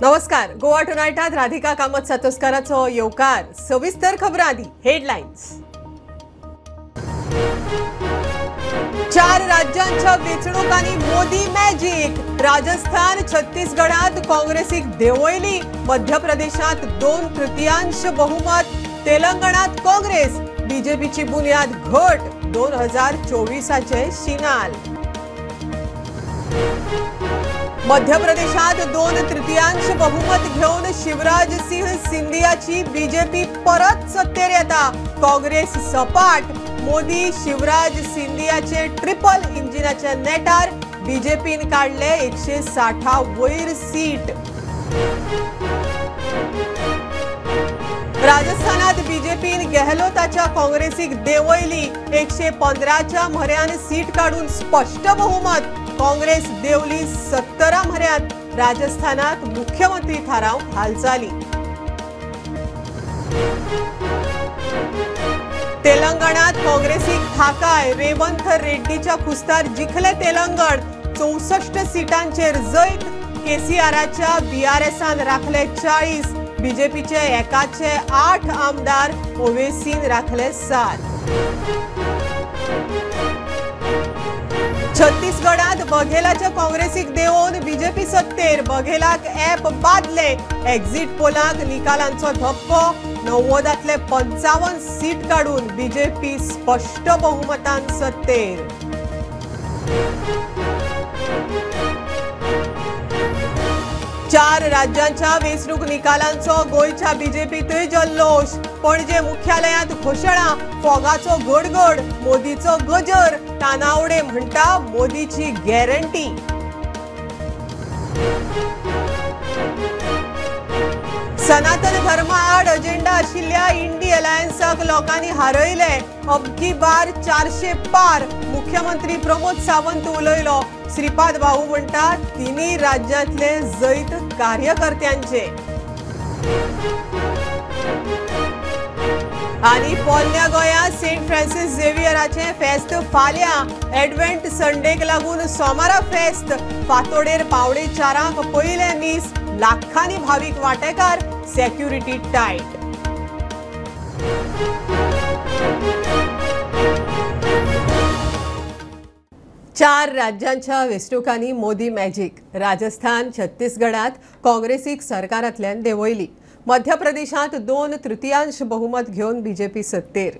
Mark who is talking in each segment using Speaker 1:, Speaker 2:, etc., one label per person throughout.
Speaker 1: नमस्कार. गोवा टुनाइटात राधिका कामत सातोस्काराचो येवकार. सविस्तर खबरां आदी हेडलायन्स. 4 राज्यांच्या वेंचणुकांनी मोदी मॅजिक. राजस्थान, छत्तीसगडात काँग्रेसीक देंवयली. मध्य प्रदेशात 2/3 बहुमत. तेलंगणात काँग्रेस. बीजेपीची बुनियाद घट. 2024चे शिनाल. मध्य प्रदेशात 2/3 बहुमत घेऊन शिवराज सिंह सिंधियाची बीजेपी परत सत्तेर येता. काँग्रेस सपाट. मोदी शिवराज सिंधियाचे ट्रिपल इंजिनाच्या नेटार. बीजेपीन काढले 160 वयर सीट. राजस्थानात बीजेपीन गेहलोताच्या काँग्रेसीक देंवयली. 115च्या म्हऱ्यान सीट काढून स्पष्ट बहुमत. काँग्रेस देवली 17 म्हऱ्यात. राजस्थानात मुख्यमंत्री थाराव हालचाली. तेलंगणात काँग्रेसीक थाकाय. रेवंत रेड्डीच्या खुस्तार जिखले तेलंगण. 64 सीटांचेर जैत. केसीआरच्या बीआरएसान राखले 40. बीजेपीचे एकाचे 8 आमदार. ओवेसीन राखले 7. छत्तीसगडात बघेलाच्या काँग्रेसीक देवून बीजेपी सत्तेर. बघेलाक ॲप बादले. एक्झिट पोलाक निकालांचो धक्को. 90तले 55 सीट काढून बीजेपी स्पष्ट बहुमतान सत्तेर. चार राज्यांच्या वेंचणूक निकालांचो गोयच्या बीजेपीतय जल्लोष. पणजे मुख्यालयात घोषणा. फोगाचो गडगड. मोदीचो गजर. तानावडे म्हणटा मोदीची गॅरंटी. सनातन धर्मा आड अजेंडा आशिल्ल्या इंडी अलायन्साक लोकांनी हारयले. अबकी बार 400 पार. मुख्यमंत्री प्रमोद सावंत उलयलो. श्रीपाद भाऊ म्हणटा तिन्ही राज्यांतले जैत कार्यकर्त्यांचे. आणि पोरण्या गोंयांत सेंट फ्रांसिस झेवियराचे फेस्त फाल्यां. एडवेंट संडेक लागून सोमारा फेस्त. फातोडेर पावणे 4 पयले मीस. लाखांनी भाविक वांटेकार. Security tight. चार राज्यांच्या वेंचणुकांनी मोदी मॅजिक. राजस्थान, छत्तीसगडात काँग्रेसीक सरकारांतल्यान देंवयली. मध्य प्रदेशात 2/3 बहुमत घेऊन बीजेपी सत्तेर.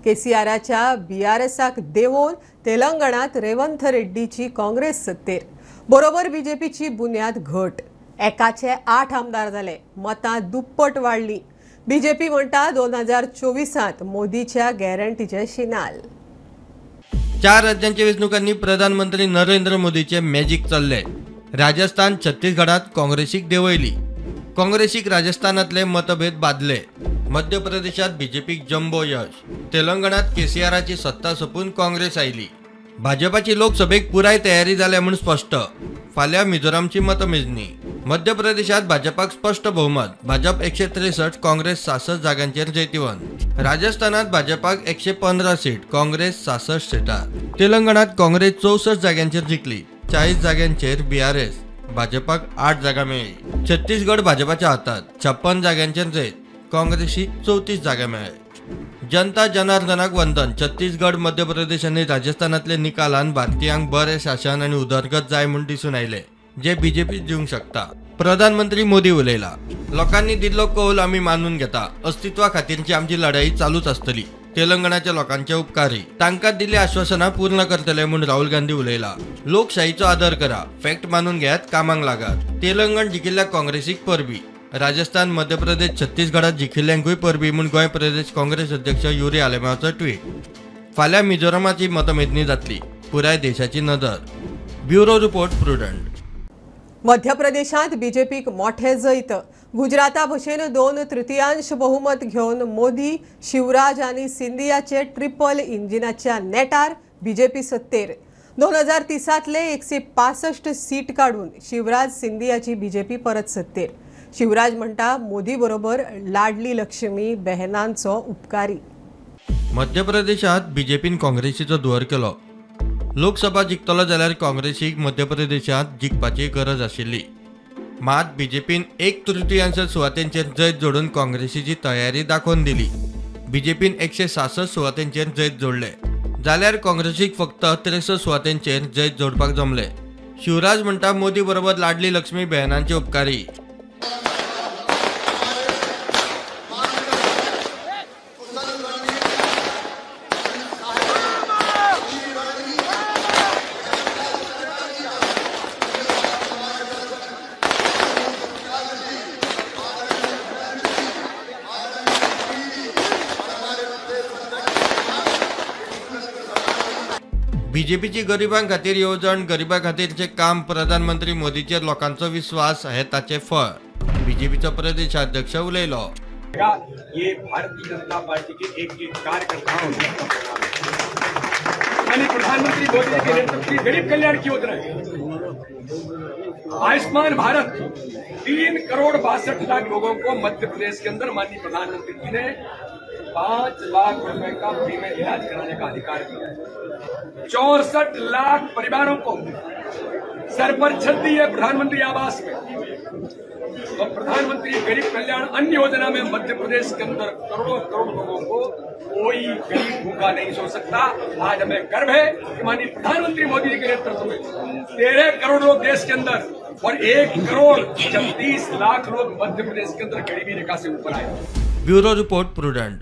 Speaker 1: केसीआरच्या बीआरएसाक देंवोवन तेलंगणात रेवंत रेड्डीची काँग्रेस सत्तेर. बरोबर बीजेपीची बुनियाद घट. एकाचे 8 आमदार जाले. मतां दुप्पट वाडली. बीजेपी म्हणटा 2024त मोदीच्या गॅरंटीचे शिनाल.
Speaker 2: 4 राज्यांच्या वेंचणुकांनी प्रधानमंत्री नरेंद्र मोदीचे मॅजिक चालले. राजस्थान, छत्तीसगडात काँग्रेसीक देंवयली. काँग्रेसीक राजस्थानातले मतभेद बादले. मध्य प्रदेशात बीजेपीक जंबो यश. तेलंगणात केसीआरची सत्ता सोपून काँग्रेस आयली. भाजपाची लोकसभेक पुराय तयारी जाल्या म्हूण स्पष्ट. फाल्यां मिझोरामची मतमेजणी. मध्य प्रदेशात भाजपाक स्पष्ट बहुमत. भाजप 163, काँग्रेस 66 जागांचेर जैतिवंत. राजस्थानात भाजपाक 115 सीट, काँग्रेस 66 सीटार. तेलंगणात काँग्रेस 64 जागांचेर जिखली. 40 जागांचेर बीआरएस. भाजपाक 8 जागा मेळ्ळी. छत्तीसगड भाजपाच्या हातात. 56 जागांचेर जैत. काँग्रेसी 34 जागा मेळ्ळे. जनता जनार्दनाक वंदन. छत्तीसगड, मध्य प्रदेश आणि राजस्थानातले निकालान भारतीयांक बरे शासन आणि उदरगत जाय म्हूण दिसून आयले, जे बीजेपी दिवंक शकता. प्रधानमंत्री मोदी उलयला. लोकांनी दिल्लो कौल आमी मानून घेता. अस्तित्वा खातीरची आमची लढाई चालूच आसतली. तेलंगणाच्या लोकांचे उपकारी. तांकां दिल्ली आश्वासनां पूर्ण करतले म्हूण राहुल गांधी उलयला. लोकशाहीचो आदर करा. फॅक्ट मानून घेयात, कामाक लागात. तेलंगण जिखिल्ल्या काँग्रेसीक परबी. राजस्थान, मध्य प्रदेश, छत्तीसगडात जिखिल्ल्यांकूय परबी म्हूण गोंय प्रदेश काँग्रेस अध्यक्ष युरी आलेमावचो ट्वीट. फाल्यां मिझोरामाची मतमेजणी जातली. पुराय देशाची नदर. Bureau report prudent.
Speaker 1: मध्य प्रदेशात बीजेपीक मोठे जैत. गुजराता भशेन 2/3 बहुमत घेऊन मोदी, शिवराज आणि सिंधियाचे ट्रिपल इंजिनाच्या नेटार बीजेपी सत्तेर. 2030तले 165 सीट काढून शिवराज सिंधियाची बीजेपी परत सत्तेर. शिवराज म्हणटा मोदी बरोबर लाडली लक्ष्मी बहनांचो उपकारी.
Speaker 2: मध्य प्रदेशात बीजेपीन काँग्रेसीचो धुवर केलो. लोकसभा जिखतलो जाल्यार काँग्रेसीक मध्य प्रदेशात जिखपाची गरज आशिल्ली. मात बीजेपीन 1/3 सुवातेंचेर जैत जोडून काँग्रेसीची तयारी दाखोवन दिली. बीजेपीन 166 सुवातेंचेर जैत जोडले, जाल्यार काँग्रेसीक फक्त 63 सुवातेंचेर जैत जोडपाक जमले. शिवराज म्हणटा मोदी बरोबर लाडली लक्ष्मी बहनांचे उपकारी. बीजेपीची गरिबां खातीर येवजण, गरिबां खातीरचे काम, प्रधानमंत्री मोदीचेर लोकांचो विश्वास हे ताचे फळ. बीजेपीचो प्रदेशाध्यक्ष उलयलो.
Speaker 3: ये भारतीय जनता पार्टी के एक कार्यकर्ताओं माननीय प्रधानमंत्री मोदी जी के नेतृत्व की गरीब कल्याण की योजना है. आयुष्मान भारत 3 करोड़ 62 लाख लोगों को मध्य प्रदेश के अंदर माननीय प्रधानमंत्री जी ने 5 लाख रुपए का फ्री में इलाज कराने का अधिकार दिया है. 64 लाख परिवारों को सर पर छत दी है प्रधानमंत्री आवास में. और प्रधानमंत्री गरीब कल्याण अन्न योजना में मध्य प्रदेश के अंदर करोड़ों करोड़ लोगों को कोई गरीब भूखा नहीं सो सकता. आज हमें गर्व है कि माननीय प्रधानमंत्री मोदी जी के नेतृत्व में 13 करोड़ लोग देश के अंदर और 1 करोड़ 36 लाख लोग मध्य प्रदेश के अंदर गरीबी रेखा से ऊपर आए.
Speaker 2: Bureau report prudent.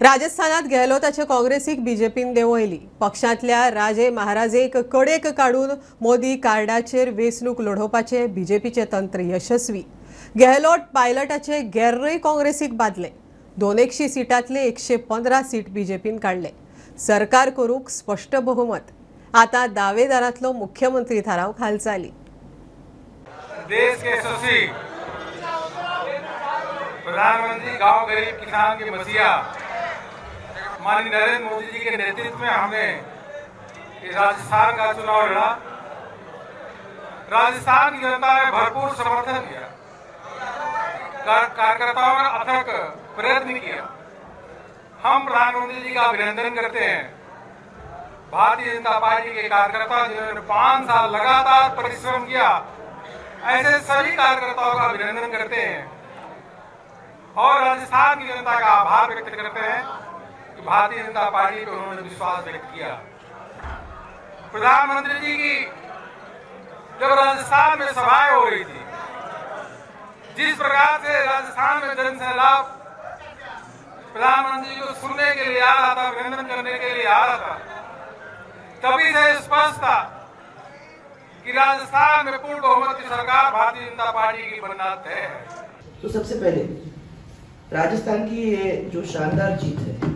Speaker 1: राजस्थानात गेहलोताचे काँग्रेसीक बीजेपीन देंवयली. पक्षांतल्या राजे महाराजेक कडेक काडून मोदी कार्डाचेर वेंचणूक लढोवपाचे बीजेपीचे तंत्र यशस्वी. गेहलोत पायलटाचे गेर्रय काँग्रेसीक बादले. 200 सीटांतले 115 सीट बीजेपीन काडले. सरकार करूंक स्पष्ट बहुमत. आता दावेदारांतलो मुख्यमंत्री थाराव हालचाली.
Speaker 4: देश के यशस्वी प्रधानमंत्री गांव गरीब किसान के मसीहा माननीय नरेंद्र मोदी जी के नेतृत्व में हमने राजस्थान का चुनाव लड़ा. राजस्थान की जनता ने भरपूर समर्थन दिया. कार्यकर्ताओं ने अथक प्रयत्न किया. हम प्रधानमंत्री जी का अभिनंदन करते हैं. भारतीय जनता पार्टी के कार्यकर्ता जिन्होंने 5 साल लगातार परिश्रम किया, ऐसे सभी कार्यकर्ताओं का अभिनंदन करते हैं और राजस्थान की जनता का आभार व्यक्त करते हैं कि भारतीय जनता पार्टी पे उन्होंने विश्वास व्यक्त किया. प्रधानमंत्री जी की जब राजस्थान में सभाएं हो रही थी, जिस प्रकार से राजस्थान में जनसैलाब प्रधानमंत्री जी को सुनने के लिए आ रहा था, अभिनंदन करने के लिए आ रहा था, तभी से स्पष्ट था कि राजस्थान में पूर्ण बहुमत की सरकार भारतीय जनता पार्टी की बनना तय है.
Speaker 5: तो सबसे पहले राजस्थान की ये जो शानदार जीत है,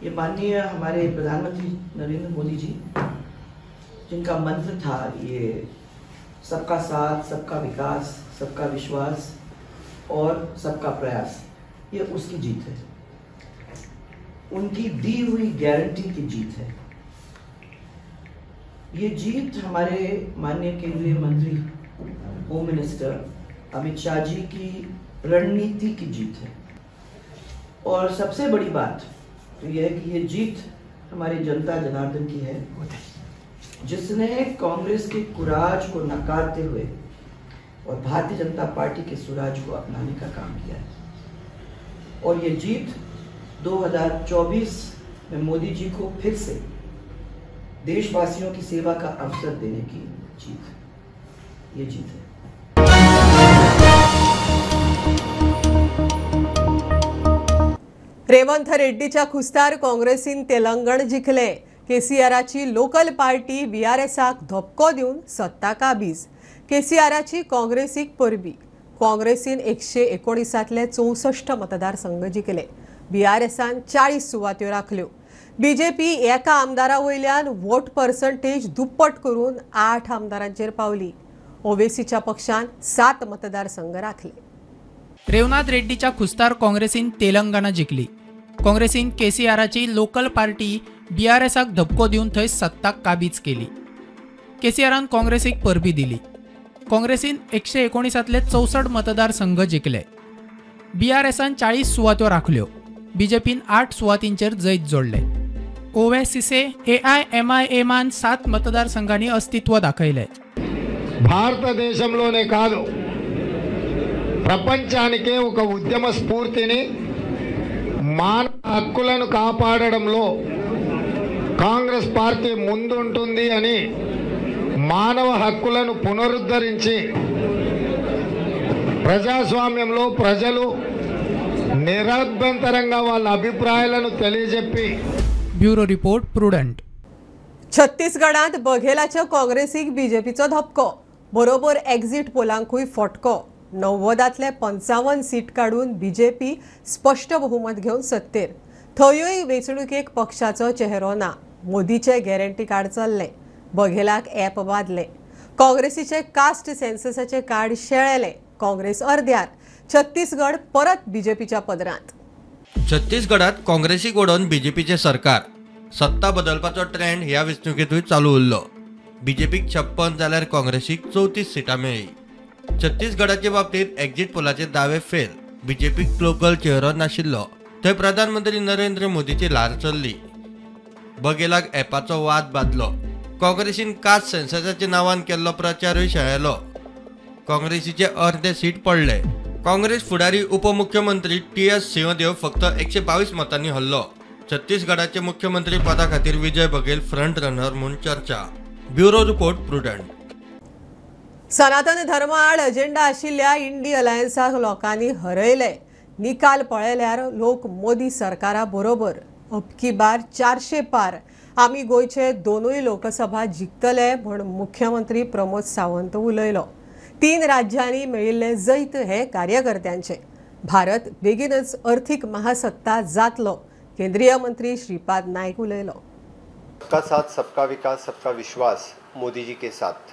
Speaker 5: ये माननीय हमारे प्रधानमंत्री नरेंद्र मोदी जी, जिनका मंत्र था ये सबका साथ, सबका विकास, सबका विश्वास और सबका प्रयास, ये उसकी जीत है. उनकी दी हुई गारंटी की जीत है. ये जीत हमारे माननीय केंद्रीय मंत्री होम मिनिस्टर अमित शाह जी की रणनीति की जीत है. और सबसे बड़ी बात तो यह है कि ये जीत हमारी जनता जनार्दन की है, जिसने कांग्रेस के कुराज को नकारते हुए और भारतीय जनता पार्टी के सुराज को अपनाने का काम किया है. और ये जीत 2024 में मोदी जी को फिर से देशवासियों की सेवा का अवसर देने की जीत, ये जीत है.
Speaker 1: रेवंत रेड्डीच्या खुस्तार काँग्रेसीन तेलंगण जिखले. केसीआराची लोकल पार्टी बीआरएसाक धपको दिवन सत्ता काबीज. केसीआराची काँग्रेसीक परबी. काँग्रेसीन 119तले 64 मतदारसंघ जिखले. बीआरएसान 40 सुवात्यो राखल्यो. बीजेपी एका आमदारा वयल्यान वोट पर्संटेज दुप्पट करून 8 आमदारांचेर पावली. ओवेसीच्या पक्षान 7 मतदारसंघ राखले.
Speaker 6: रेवनाथ रेड्डीच्या खुस्तार काँग्रेसीन तेलंगणा जिखली. काँग्रेसीन केसीआराची लोकल पार्टी बीआरएसाक धपको दिवन थंय सत्ता काबीज केली. केसीआरान काँग्रेसीक परबी दिली. काँग्रेसीन 119तले 64 मतदारसंघ जिखले. बीआरएसान 40 सुवात्यो राखल्यो. बीजेपीन 8 सुवातींचेर जैत जोडले. ओवेसीचे एआयएमआयएमान 7 मतदारसंघांनी अस्तित्व दाखयले.
Speaker 7: భారతదేశంలోనే కాదు ప్రపంచానికే ఒక ఉద్యమ స్ఫూర్తిని మానవ హక్కులను కాపాడడంలో కాంగ్రెస్ పార్టీ ముందుంటుంది అని మానవ హక్కులను పునరుద్ధరించి ప్రజాస్వామ్యంలో ప్రజలు నిరభ్యంతరంగా వాళ్ళ అభిప్రాయాలను తెలియజెప్పి
Speaker 6: ब्युरो रिपोर्ट प्रुडंट.
Speaker 1: छत्तीसगडात बघेलाच्या काँग्रेसीक बीजेपीचो धपको, बरोबर एक्झिट पोलांकूय फटको. 90तले 55 सीट काडून बीजेपी स्पष्ट बहुमत घेवन सत्तेर. थंयूय वेंचणुकेक पक्षाचो चेहरो ना. मोदीचे गॅरंटी कार्ड चल्ले, बघेलाक ॲप बादले. काँग्रेसीचे कास्ट सेन्ससाचे कार्ड शेळेले. काँग्रेस अर्ध्यार. छत्तीसगड परत बीजेपीच्या पदरांत.
Speaker 2: छत्तीसगडात काँग्रेसीक ओडून बीजेपीचे सरकार. सत्ता बदलपाचो ट्रेंड ह्या वेंचणुकेतूय चालू उरलो. बीजेपीक 56 जाल्यार काँग्रेसीक 34 सिटां मेळ्ळी. छत्तीसगडाचे बाबतीत एक्झिट पोलाचे दावे फेल. बीजेपीक लोकल चेहरो नाशिल्लो थंय प्रधानमंत्री नरेंद्र मोदीची लार चल्ली. बघेलाक ॲपाचो वाद बादलो. काँग्रेसीन कास्ट सेन्ससाच्या नांवान केल्लो प्रचारूय शेळेलो. काँग्रेसीचे अर्धे सीट पडले. काँग्रेस फुडारी उपमुख्यमंत्री TS सिंहदेव फक्त 122 मतांनी हरलो. छत्तीसगडाचे मुख्यमंत्री पदा खातीर विजय बघेल फ्रंट रनर म्हणून चर्चा. Bureau report prudent.
Speaker 1: सनातन धर्म आड अजेंडा आशिल्ल्या इंडी अलायन्साक लोकांनी हरयले. निकाल पळयल्यार लोक मोदी सरकारा बरोबर. अबकी बार 400 पार. आमी गोंयचे दोनूय लोकसभा जिखतले म्हूण मुख्यमंत्री प्रमोद सावंत उलयलो. 3 राज्यांनी मेळिल्ले जैत हे कार्यकर्त्यांचे. भारत बेगीनच अर्थीक महासत्ता जातलो. केंद्रीय मंत्री श्रीपाद नायक उलयलो.
Speaker 8: सबका साथ सबका विकास सबका विश्वास मोदी जी के साथ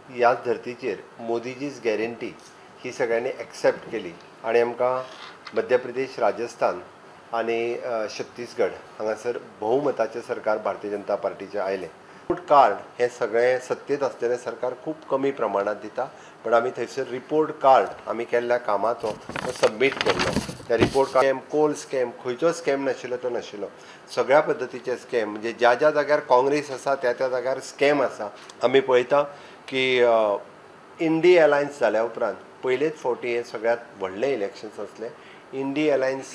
Speaker 8: ह्याच धर्तीचेर मोदीजीच गॅरंटी ही सगळ्यांनी एक्सेप्ट केली आणि आमकां मध्य प्रदेश, राजस्थान आणि छत्तीसगड हांगासर बहुमताचें सरकार भारतीय जनता पार्टीचें आयलें. रिपोर्ट कार्ड हे सगळें सत्तेत आसलेलें सरकार खूब कमी प्रमाणात दिता, पण आमी थंयसर रिपोर्ट कार्ड आमी केल्ल्या कामाचो तो सबमीट केल्लो. त्या रिपोर्ट कार्ड कोल स्कॅम खंयचो स्कॅम नाशिल्लो तो नाशिल्लो. सगळ्या पद्दतीचे स्कॅम म्हणजे ज्या ज्या जाग्यार काँग्रेस आसा त्या त्या जाग्यार स्कॅम आसा. आमी पळयता की इंडी अलायन्स जाल्या उपरांत पयलेच फावटी हे सगळ्यात व्हडले इलेक्शन्स आसले. इंडी अलायन्स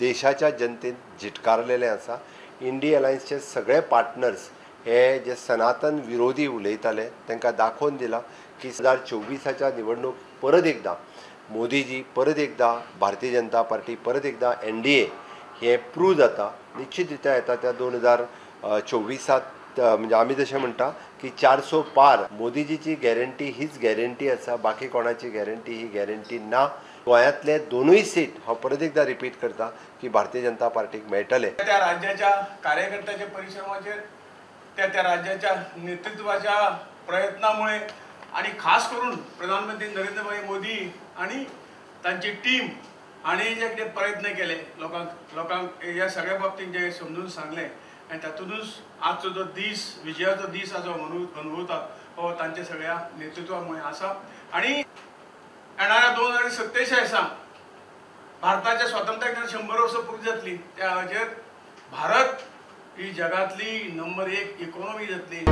Speaker 8: देशाच्या जनतेन झिटकारलेले आसा. इंडी अलायन्सचे सगळे पार्टनर्स हे जे सनातन विरोधी उलयताले तांकां दाखोवन दिला की 2024च्या निवडणूक परत एकदा मोदीजी, परत एकदा भारतीय जनता पार्टी, परत एकदा NDA हे प्रूव जाता. निश्चित रित्या येता त्या 2024 म्हणजे आमी जशें म्हणटा की 400 पार. मोदीजीची गॅरंटी हीच गॅरंटी आसा, बाकी कोणाची गॅरंटी ही गॅरंटी ना. गोंयांतले दोनूय सीट हांव परत एकदा रिपीट करता की भारतीय जनता पार्टीक मेळटले.
Speaker 4: त्या राज्याच्या कार्यकर्त्याच्या परिश्रमाचेर, त्या राज्याच्या नेतृत्वाच्या प्रयत्नामुळे आणि खास करून प्रधानमंत्री नरेंद्र भाई मोदी आणि तांची टीम आणि जे कितें प्रयत्न केले लोकांक ह्या सगळ्या बाबतीत जे समजून सांगले आणि तातूंतच आजचो जो दीस, विजयाचो दीस जो अनुभवता हो तांच्या सगळ्या नेतृत्वामुळे आसा. आणि येणाऱ्या 2047 भारताच्या स्वातंत्र्याक 100 वर्सां पुरी जातली. त्या हाचेर भारत ही जगातली नंबर 1 इकॉनॉमी जातली.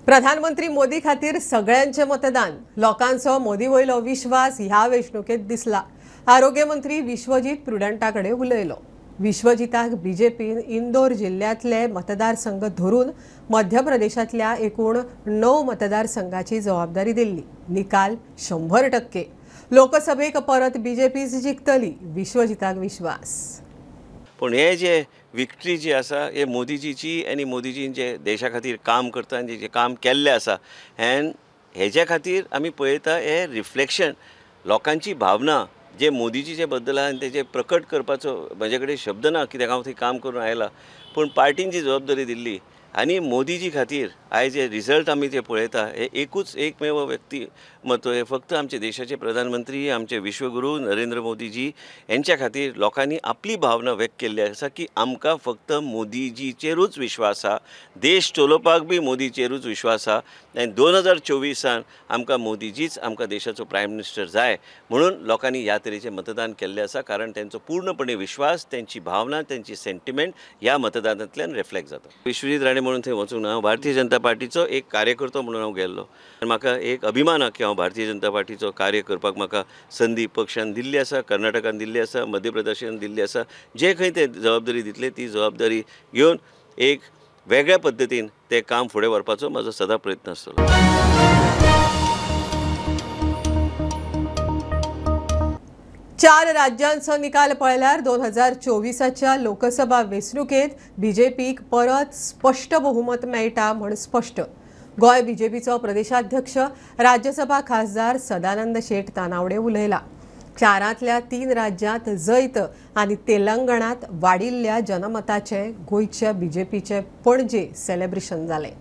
Speaker 1: प्रधानमंत्री मोदी खातीर सगळ्यांचे मतदान. लोकांचो मोदी वयलो विश्वास ह्या वेंचणुकेत दिसला. आरोग्य मंत्री विश्वजीत प्रुडंटा कडेन उलयलो. विश्वजिताक बीजेपीन इंदोर जिल्ल्यांतले मतदारसंघ धरून मध्य प्रदेशांतल्या एकूण 9 मतदारसंघाची जबाबदारी दिल्ली. निकाल 100%. लोकसभेक परत बीजेपीच जिखतली. विश्वजिताक विश्वास.
Speaker 9: पण हे जे विक्ट्री जी आसा हे मोदीजीची आनी मोदीजीन जे देशा खातीर काम करता आनी जे काम केल्लें आसा हेज्या खातीर आमी पळयता हे रिफ्लेक्शन लोकांची भावना जे मोदीजीचे बद्दल आहा आनी तेजे प्रकट करपाचो म्हजे कडेन शब्द ना कित्याक हांव थंय काम करून आयला. पूण पार्टीन जी जबाबदारी दिल्ली आनी मोदीजी खातीर आयज जे रिजल्ट आमी जे पळयता हे एकमेव व्यक्तिमत्व हे फक्त आमचे देशाचे प्रधानमंत्री आमचे विश्वगुरू नरेंद्र मोदीजी यांच्या खातीर लोकांनी आपली भावना व्यक्त केल्ली आसा की आमकां फक्त मोदीजीचेरूच विश्वास आसा, देश चलोवपाक बी मोदीचेरूच विश्वास आसा आनी 2024 आमकां मोदीजीच आमकां देशाचो प्रायम मिनिस्टर जाय म्हणून लोकांनी ह्या तरेचें मतदान केल्लें आसा. कारण तांचो पूर्णपणे विश्वास, तांची भावना, तांची सेंटिमेंट ह्या मतदानांतल्यान रिफ्लेक्ट जाता. विश्वजीत राणे म्हणून थंय वचूंक ना, हांव भारतीय जनता पार्टीचो एक कार्यकर्तो म्हणून हांव गेल्लो आनी म्हाका एक अभिमान आसा की हांव भारतीय जनता पार्टीचो कार्य करपाक म्हाका संदी पक्षान दिल्ली आसा, कर्नाटकान दिल्ली आसा, मध्य प्रदेशान दिल्ली आसा. जे खंय ते जबाबदारी दितले ती जबाबदारी घेवन एक वेगळ्या पद्दतीन ते काम फुडें व्हरपाचो म्हजो सदां प्रयत्न आसतलो.
Speaker 1: चार राज्यांचो निकाल पळयल्यार 2024च्या लोकसभा वेंचणुकेंत बीजेपीक परत स्पश्ट बहुमत मेळटा म्हण स्पश्ट. गोंय बीजेपीचो प्रदेशाध्यक्ष राज्यसभा खासदार सदानंद शेट तानावडे उलयला. चारांतल्या 3 राज्यांत जैत आनी तेलंगणांत वाडिल्ल्या जनमताचे गोंयच्या बीजेपीचे पणजे सेलेब्रेशन जालें.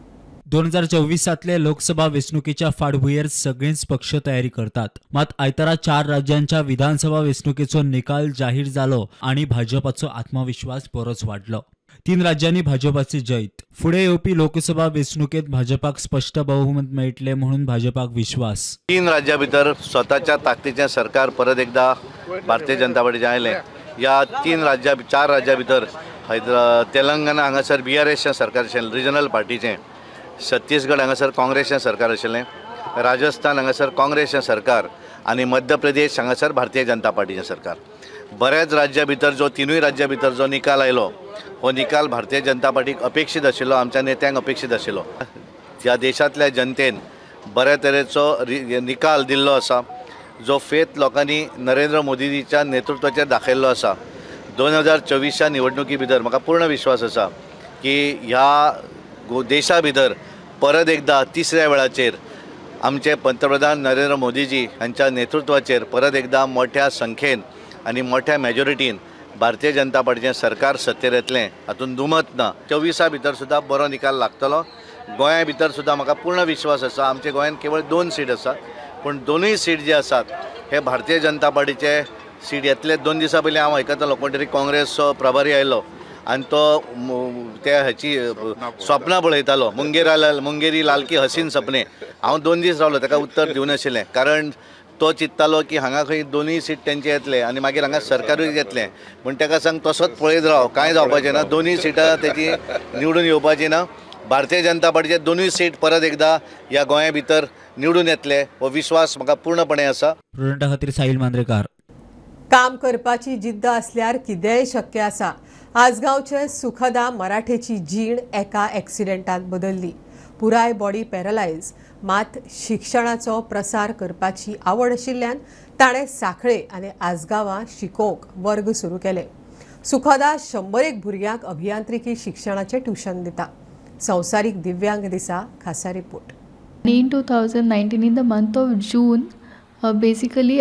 Speaker 10: 2024 लोकसभा वेंचणुकेच्या फाटभुंयेर सगळेच पक्ष तयारी करतात. मात आयतारा 4 राज्यांच्या विधानसभा वेंचणुकेचो निकाल जाहीर जालो आनी भाजपाचो आत्मविश्वास बरोच वाडलो. 3 राज्यांनी भाजपाचे जैत. फुडें येवपी लोकसभा वेंचणुकेत भाजपाक स्पश्ट बहुमत मेळटले म्हणून भाजपाक विश्वास.
Speaker 11: 3 राज्यां भितर स्वताच्या ताकदीचें सरकार परत एकदा भारतीय जनता पार्टीचें आयलें. ह्या 4 राज्यां भितर तेलंगणा हांगासर BRSचें सरकार आशिल्लें, रिजनल पार्टीचें. छत्तीसगड हांगासर काँग्रेसचें सरकार आशिल्लें, राजस्थान हांगासर काँग्रेसचें सरकार आनी मध्य प्रदेश हांगासर भारतीय जनता पार्टीचें सरकार. बऱ्याच राज्यां भितर जो 3 राज्यां भितर जो निकाल आयलो हो निकाल भारतीय जनता पार्टीक अपेक्षीत आशिल्लो, आमच्या नेत्यांक अपेक्षीत आशिल्लो. ह्या देशांतल्या जनतेन बऱ्या तरेचो निकाल दिल्लो आसा, जो फेथ लोकांनी नरेंद्र मोदीजीच्या नेतृत्वाचेर दाखयल्लो आसा. 2024च्या निवडणुकी भितर म्हाका पूर्ण विश्वास आसा की ह्या देशा भितर परत एकदा 3ऱ्या वेळाचेर आमचे पंतप्रधान नरेंद्र मोदीजी हांच्या नेतृत्वाचेर परत एकदा मोठ्या संख्येन आनी मोठ्या मेजॉरिटीन भारतीय जनता पार्टीचें सरकार सत्तेर येतलें, हातून दुमत ना. 24 भितर सुद्दां बरो निकाल लागतलो. गोंया भितर सुद्दां म्हाका पूर्ण विश्वास आसा. आमच्या गोंयांत केवळ 2 सीट आसात, पूण दोनूय सीट जे आसात हे भारतीय जनता पार्टीचे सीट येतले. 2 दिसां पयलीं हांव आयकतालो कोण तरी काँग्रेसचो प्रभारी आयलो आनी तो त्या हाची स्वप्नां पळयतालो, मुंगेरी लाल की हसीन सपने. हांव 2 दीस रावलो, ताका उत्तर दिवनाशिल्लें, कारण तो चिंततालो की हांगा खंय दोनूय सीट तेंचे येतले आनी मागीर हांगा सरकारूय येतलें. पूण ताका सांग तसोच पळयत राव, कांय जावपाचें ना. दोनूय सिटां तेची निवडून येवपाची ना. भारतीय जनता पार्टीचे दोनूय सीट परत एकदा ह्या गोंया भितर निवडून येतले हो विश्वास म्हाका पूर्णपणे आसा.
Speaker 10: प्रुडंटा खातीर साहिल मांद्रेकार.
Speaker 1: काम करपाची जिद्द असल्यार कितेंय शक्य आसा. आजगांवचे सुखदा मराठेची जीण एका एक्सिडेंटात बदल्ली. पुराय बॉडी पॅरलायज, मात शिक्षणाचो प्रसार करपाची आवड आशिल्ल्यान ताणें सांखळे आनी आजगांवां शिकोवंक वर्ग सुरू केले. सुखदा 100 भुरग्यांक अभियांत्रिकी शिक्षणाचें ट्युशन दिता. संवसारीक दिव्यांग दिसा खासा report.
Speaker 12: In 2019, in the month of June, basically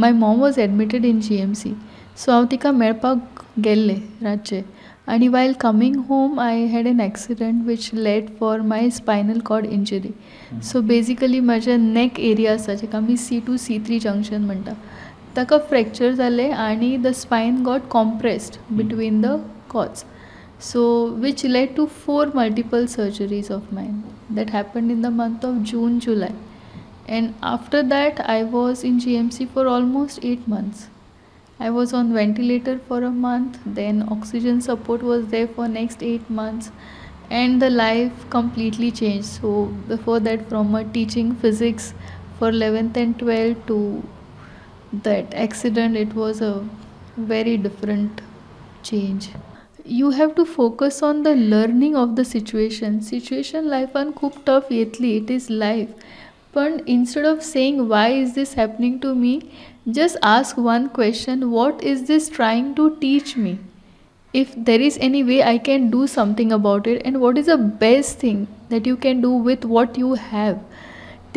Speaker 12: my mom was admitted in GMC. So हांव तिका मेळपाक गेल्ले रातचे, आनी while coming home I had an accident which led for my spinal cord injury. So basically म्हज्या neck area आसा जेका आमी C2 C3 junction म्हणटा, ताका फ्रॅक्चर जालें आनी the spine got compressed between the cords. So which led to 4 multiple surgeries of mine that happened in the month of June, July. And after that I was in GMC for almost 8 months. I was on ventilator for a month, then oxygen support was there for next 8 months, and the life completely changed. So before that, from a teaching physics for 11th and 12th to that accident, it was a very different change. You have to focus on the learning of the situation life खूप tough येतली, it is life. But instead of saying why is this happening to me, just ask one question: what is this trying to teach me? If there is any way I can do something about it, and what is the best thing that you can do with what you have?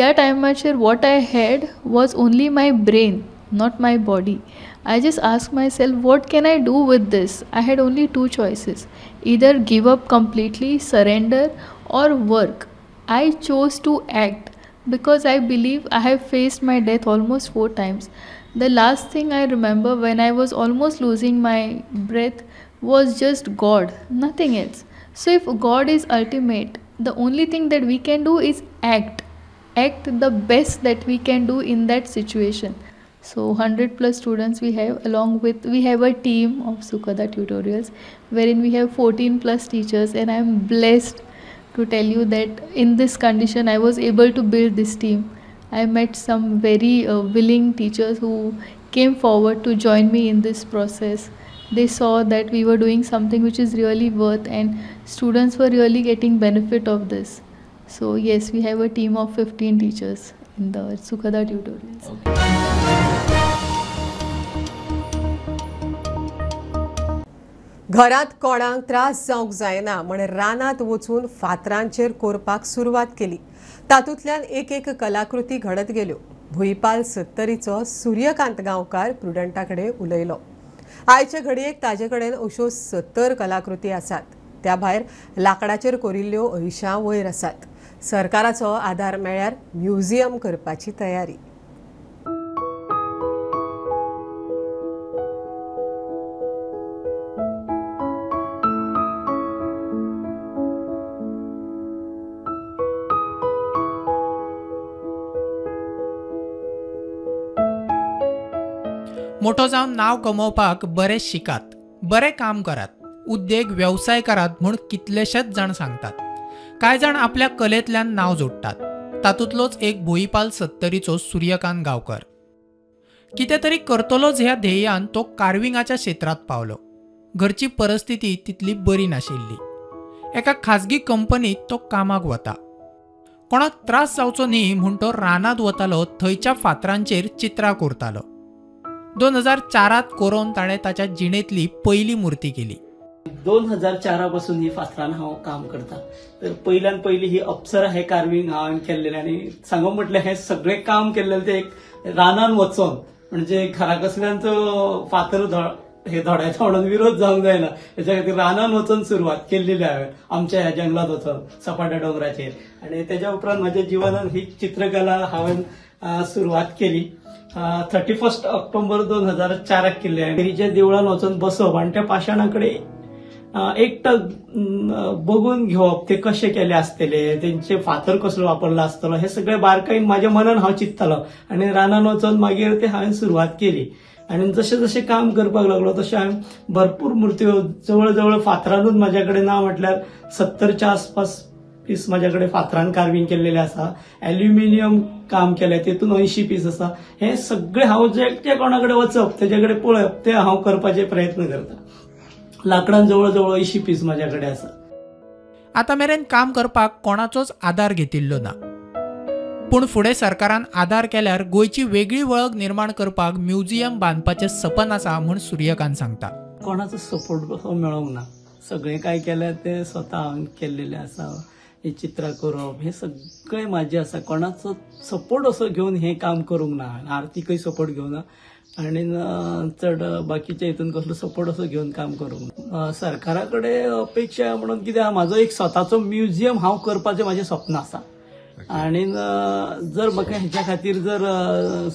Speaker 12: That time what I had was only my brain, not my body. I just asked myself, what can I do with this? I had only two choices: either give up completely, surrender, or work. I chose to act because I believe I have faced my death almost 4 times. The last thing I remember when I was almost losing my breath was just God, nothing else. So if God is ultimate, the only thing that we can do is act the best that we can do in that situation. So 100 plus students we have, along with we have a team of Sukhada Tutorials wherein we have 14 plus teachers, and I am blessed to tell you that in this condition I was able to build this team. I met some very willing teachers who came forward to join me in this process. They saw that we were doing something which is really worth, and students were really getting benefit of this. So yes, we have a team of 15 teachers in the Sukhada Tutorials.
Speaker 1: घरात कोणाक त्रास जावंक जायना म्हण रानात वचून फातरांचेर कोरपाक सुरवात केली. तातूंतल्यान एक कलाकृती घडत गेल्यो. भुईपाल 70चो सूर्यकांत गांवकार प्रुडंटा कडेन उलयलो. आयचे घडयेक ताजे कडेन अश्यो 70 कलाकृती आसात. त्या भायर लाकडाचेर कोरिल्ल्यो 80 वयर आसात. सरकाराचो आधार मेळ्यार म्युझियम करपाची तयारी.
Speaker 6: मोठो जावन नाव कमोवपाक बरें शिकात, बरें काम करात, उद्देग व्यवसाय करात म्हूण कितलेशेच जाण सांगतात. कांय जाण आपल्या कलेंतल्यान नाव जोडटात. तातूंतलोच एक भुईपाल 70चो सूर्यकांत गांवकर. कितें तरी करतलोच ह्या ध्येयान तो कार्विंगाच्या क्षेत्रांत पावलो. घरची परिस्थिती तितली बरी नाशिल्ली. एका खाजगी कंपनीत तो कामाक वता. कोणाक त्रास जावचो न्ही म्हूण तो रानांत वतालो, थंयच्या फातरांचेर चित्रां कोरतालो. 2004 कोरोन ताणें ताच्या जिणेंतली पयली मूर्ती केली.
Speaker 13: 2004 पासून ही फातरान हांव काम करता. तर पयल्यान पयली ही अप्सरा हे कार्विंग हांवें केल्लेलें, आनी सांगूंक म्हटल्यार हें सगळें काम केल्लें तें एक रानान वचोन, म्हणजे घरा कसल्यान तो फातर हे धोड्याचो म्हणून विरोध जावंक जायना, हेच्या खातीर रानान वचोन सुरवात केल्ली हांवें, आमच्या ह्या जंगलात वचोन सपाट्या दोंगराचेर. आनी तेच्या उपरांत म्हाज्या जिवनान ही चित्रकला हांवें सुरवात केली. 31 ऑक्टोबर 2004 केल्ले. गिरीच्या देवळान वचून बसप आनी त्या पाशाणा कडेन एकटक बघून घेवप, ते कशे केले आसतले, तेंचे फातर कसलो वापरलो आसतलो, हे सगळे बारकायेन म्हाज्या मनान हांव चिंत्तालो. आनी रानान वचून मागीर ते हांवें सुरवात केली. आनी जशें जशें काम करपाक लागलो तशें हांवें भरपूर मुर्त्यो जवळ जवळ फातरानूच म्हाज्या कडेन ना म्हटल्यार 70च्या आसपास पीस म्हाज्या कडेन फातरान कार्विंग केल्लेले आसा. एल्युमिनियम काम केलें, तेतून 80 पीस आसा. हे सगळे हांव जे कोणा कडेन वचप, तेजे कडेन पळप, ते हांव करपाचे प्रयत्न करता. लाकडान जवळ जवळ 80 पीस म्हाज्या कडेन आसा.
Speaker 6: आतां मेरेन काम करपाक कोणाचोच आदार घेतिल्लो ना. पूण फुडें सरकारान आदार केल्यार गोंयची वेगळी वळख निर्माण करपाक म्युझियम बांदपाचें सपन आसा म्हूण सूर्यकांत सांगता.
Speaker 13: कोणाचो सपोर्ट असो मेळोंक ना. सगळें काय केलें तें स्वता हांवें केल्लेलें आसा. हे चित्रां करप हे सगळें म्हाजें आसा. कोणाचो सपोर्ट असो घेवन हें काम करूंक ना. आर्थीकय सपोर्ट घेवना आनी चड बाकीच्या हितून कसलो सपोर्ट असो घेवन काम करूंक ना. सरकारा कडेन अपेक्षा म्हणून कितें आहा, म्हाजो एक स्वताचो म्युझियम हांव करपाचें म्हाजें स्वप्न आसा. आनी जर म्हाका हेच्या खातीर जर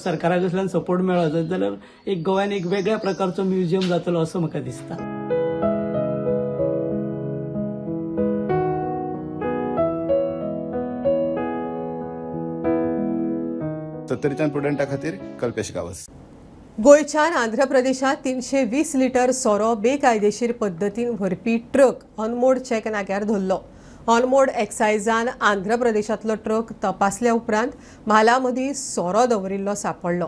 Speaker 13: सरकारा कडल्यान सपोर्ट मेळत जाल्यार एक गोंयान एक वेगळ्या प्रकारचो म्युझियम जातलो असो म्हाका दिसता.
Speaker 14: 70च्यान प्रुडंटा खातीर कल्पेश गावस.
Speaker 1: गोंयच्यान आंध्र प्रदेशात 320 लिटर सोरो बेकायदेशीर पद्दतीन व्हरपी ट्रक ऑनमोड चॅक नाक्यार धरलो. ऑनमोड एक्सायजान आंध्र प्रदेशातलो ट्रक तपासल्या उपरांत म्हाला मदीं सोरो दवरिल्लो सांपडलो.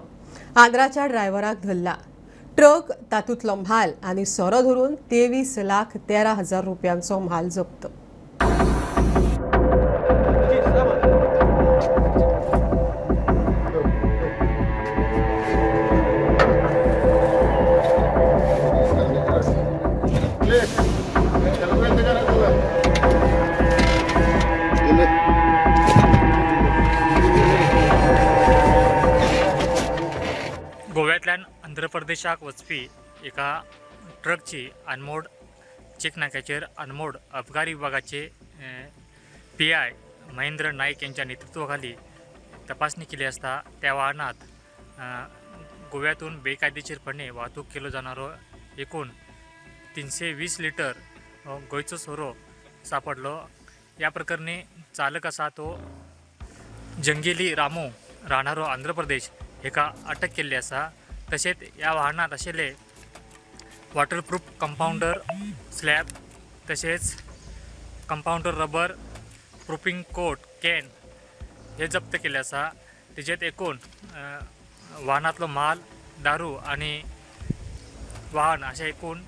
Speaker 1: आंध्राच्या ड्रायव्हराक धरला. ट्रक, तातूंतलो म्हाल आनी सोरो धरून 23,13,000 रुपयांचो म्हाल जप्त.
Speaker 15: गोव्यातल्यान आंध्र प्रदेशाक वचपी एका ट्रकची अनमोड चेक नाक्याचेर अनमोड अबकारी विभागाचे PI महेंद्र नाईक यांच्या नेतृत्वाखाली तपासणी केली असता त्या वाहनात गोव्यातून बेकायदेशीरपणे वाहतूक केलो जाणारो एकूण 320 लिटर गोयचो सोरो सापडलो। या प्रकरणी चालक असा तो जंगेली रामू राहणारो आंध्र प्रदेश हेका अटक केल्ली असा। तसेच या वाहनात आशिल्ले वॉटरप्रूफ कंपाउंडर स्लॅब तसेच कंपाउंडर रबर प्रूफिंग कोट कॅन हे जप्त केले असा। तेजेत एकूण वाहनातलो माल दारू आणि वाहन अशा एकूण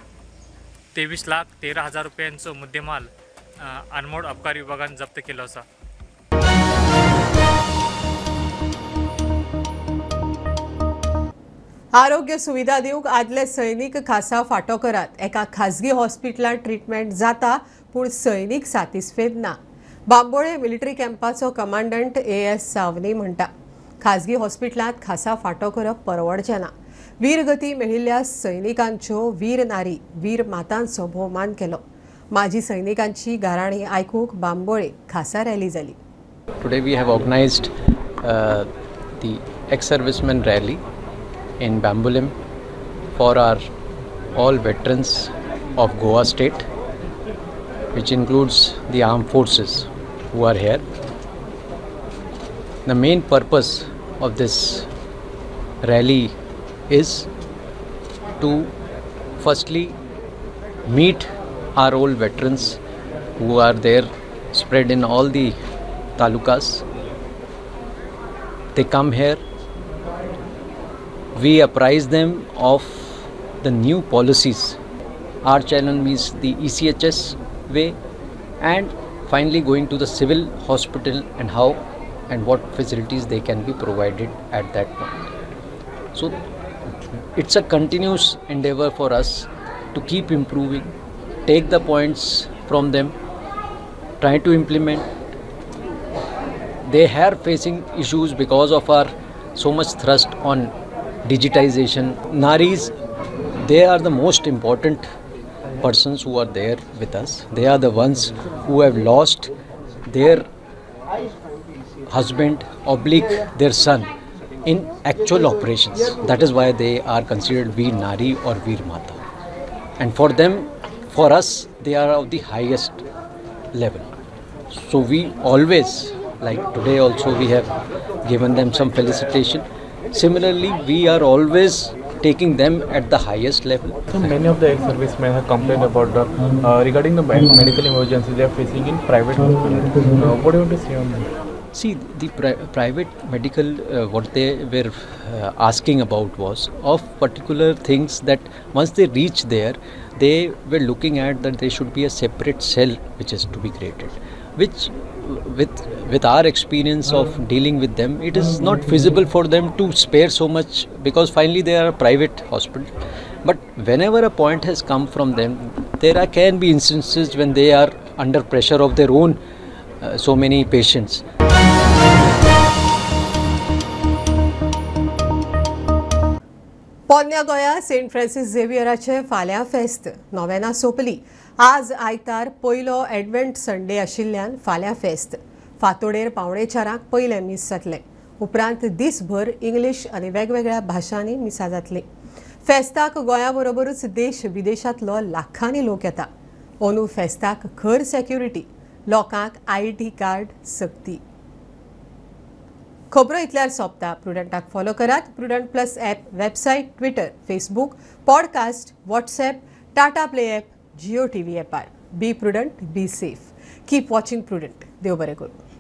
Speaker 15: 23,13,000 रुपयांचो मुद्देमाल अनमोड अबकारी विभागान जप्त केलो असा।
Speaker 1: आरोग्य सुविधा दिवंक आदले सैनीक खासा फाटो करात। एका खाजगी हॉस्पिटलांत ट्रीटमेंट जाता पूण सैनीक सातिस्फेद ना। बांबोळे मिलिटरी कॅम्पाचो कमांडंट AS सावनी म्हणटा खाजगी हॉस्पिटलांत खासा फाटो करप परवडचें ना। वीरगती मेळिल्ल्या सैनिकांच्यो वीर नारी वीर मातांचो भोवमान केलो। माजी सैनिकांची गाराणी आयकूंक बांबोळे खासा रॅली जाली।
Speaker 16: Today we have organized the ex-servicemen rally in Bambolim for all veterans of Goa state, which includes the armed forces who are here. The main purpose of this rally is to firstly meet our old veterans who are there spread in all the talukas. They come here. We apprise them of the new policies. Our channel means the ECHS way, and finally going to the civil hospital and how and what facilities they can be provided at that point. So it's a continuous endeavor for us to keep improving, take the points from them, try to implement. They are facing issues because of our so much thrust on digitization. Naris, they are the most important persons who are there with us. They are the ones who have lost their husband oblique their son in actual operations. That is why they are considered Veer Nari or Veer Mata. And for them, for us, they are of the highest level. So we always, like today also, we have given them some felicitation. Similarly, we are always taking them at the highest level.
Speaker 17: So many of the ex-servicemen have complained about regarding the medical emergencies they are facing in private hospitals. What do you want to say on that?
Speaker 16: See, the private medical, what they were asking about was of particular things that once they reach there, they were looking at that there should be a separate cell which is to be created, which with our experience of dealing with them, it is not feasible for them to spare so much because finally they are a private hospital. But whenever a point has come from them, there can be instances when they are under pressure of their own so many patients.
Speaker 1: पोन्न्या गोंया Saint Francis झेवियराचे फाल्यां फेस्त novena सोंपली। आज आयतार पयलो advent Sunday आशिल्ल्यान फाल्यां फेस्त फांतोडेर पावणे 4 पयले मीस जातले। उपरांत दिसभर इंग्लीश आनी वेगवेगळ्या भाशांनी मिसां जातली। फेस्ताक गोंया बरोबरूच देश विदेशांतलो लाखांनी लोक येता। अंदू फेस्ताक खर सेक्युरिटी, लोकांक ID कार्ड सक्ती। खबरो इतल्यार सोंपता। प्रुडंटाक फॉलो करात। Prudent plus app website, Twitter, Facebook, podcast, WhatsApp, Tata play app, Jio TV ॲपार। Be Prudent, be safe. Keep watching Prudent. देव बरें करूं।